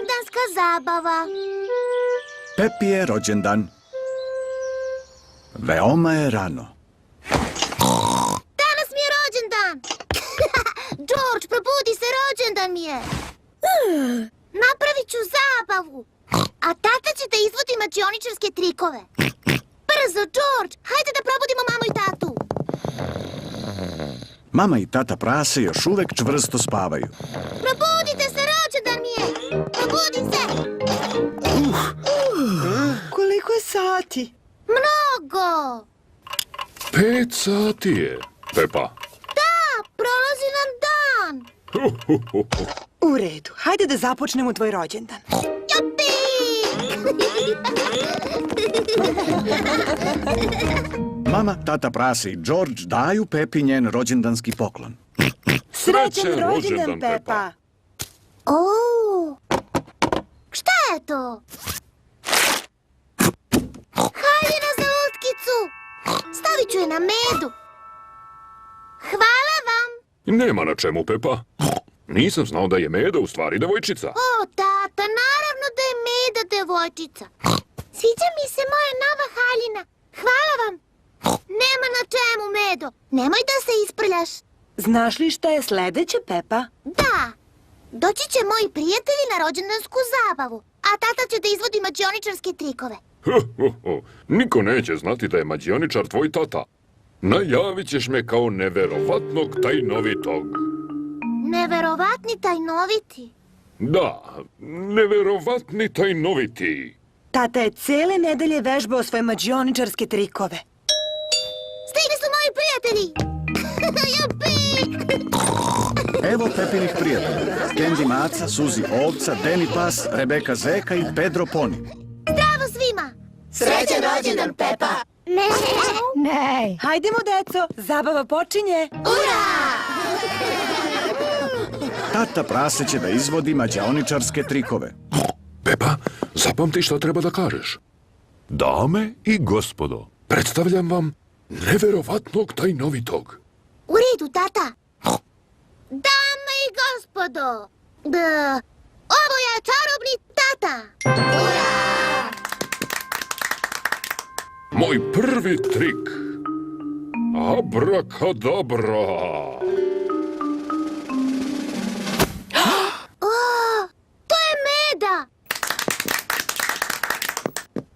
rođendanska zabava. Pepi je rođendan. Veoma je rano. Danas mi je rođendan. George, probudi se, rođendan mi je. Napravit ću zabavu. A tata će da izvodi mađioničarske trikove. Brzo, George, hajde da probudimo mamu i tatu. Mama i tata prase još uvek čvrsto spavaju. Probudite se, rođendan mi je. Probudi se. Koliko je sati? Mnogo. 5 sati je, Pepa. Da, prolazi nam dan. U redu, hajde da započnemo tvoj rođendan. Jupi! Mama, tata prase i George daju Pepi njen rođendanski poklon. Srećan rođendan, Pepa! O, šta je to? Haljina za lutkicu. Stavit ću je na medu. Hvala vam. Nema na čemu, Pepa. Nisam znao da je Meda u stvari devojčica. O, tata, naravno da je Meda devojčica. Sviđa mi se moja nova haljina. Hvala vam. Nema na čemu, Medo. Nemoj da se isprljaš. Znaš li šta je sledeće, Pepa? Da. Doći će moji prijatelji na rođendansku zabavu, a tata će da izvodi mađioničarske trikove. Niko neće znati da je mađioničar tvoj tata. Najavit ćeš me kao neverovatnog tajnovitog. Neverovatni tajnoviti. Da, neverovatni tajnoviti. Tata je cele nedelje vežbao svoje mađioničarske trikove. Stigli su moji prijatelji! Jupi! Evo Pepinih prijatelja. Candy Maca, Suzi Ovca, Deni Pas, Rebeka Zeka i Pedro Poni. Zdravo svima! Srećan rođendan, Pepa! Ne! Hajdemo, deco, zabava počinje. Tata prase će da izvodi mađioničarske trikove. Pepa, zapamti šta treba da kažeš. Dame i gospodo, predstavljam vam neverovatnog tajnovitog. U redu, tata. Dame i gospodo, ovo je čarobni tata. Moj prvi trik. Abrakadabra. To je Meda.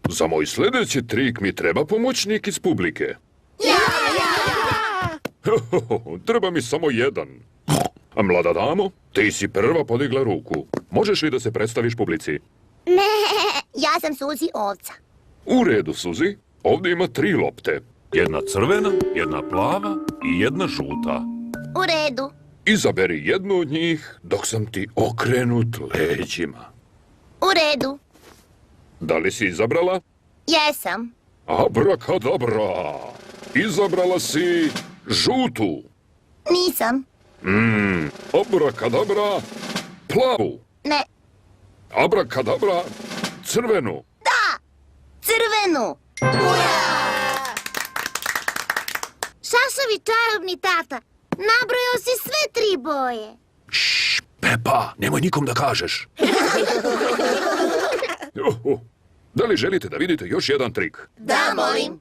Za moj sljedeći trik mi treba pomoćnik iz publike. Treba mi samo jedan. A mlada damo, ti si prva podigla ruku. Možeš li da se predstaviš publici? Ne, ja sam Suzi Ovca. U redu, Suzi. Ovdje ima 3 lopte. Jedna crvena, jedna plava i jedna žuta. U redu. Izaberi jednu od njih dok sam ti okrenut leđima. U redu. Da li si izabrala? Jesam. Abrakadabra. Izabrala si žutu. Nisam. Abrakadabra. Plavu. Ne. Abrakadabra. Crvenu. Da! Crvenu! Šašavi čarobni tata, nabrojao si sve 3 boje. Šš, Pepa, nemoj nikom da kažeš. Da li želite da vidite još jedan trik? Da, molim.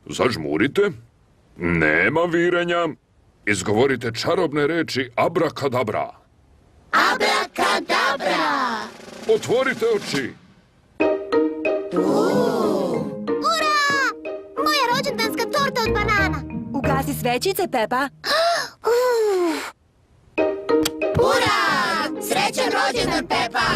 Zažmurite. Nema virenja. Izgovorite čarobne reči abrakadabra. Abrakadabra! Otvorite oči. Ura! Moja rođendanska torta od banana. Ugasi svećice, Pepa. Ura! Srećan rođendan, Pepa!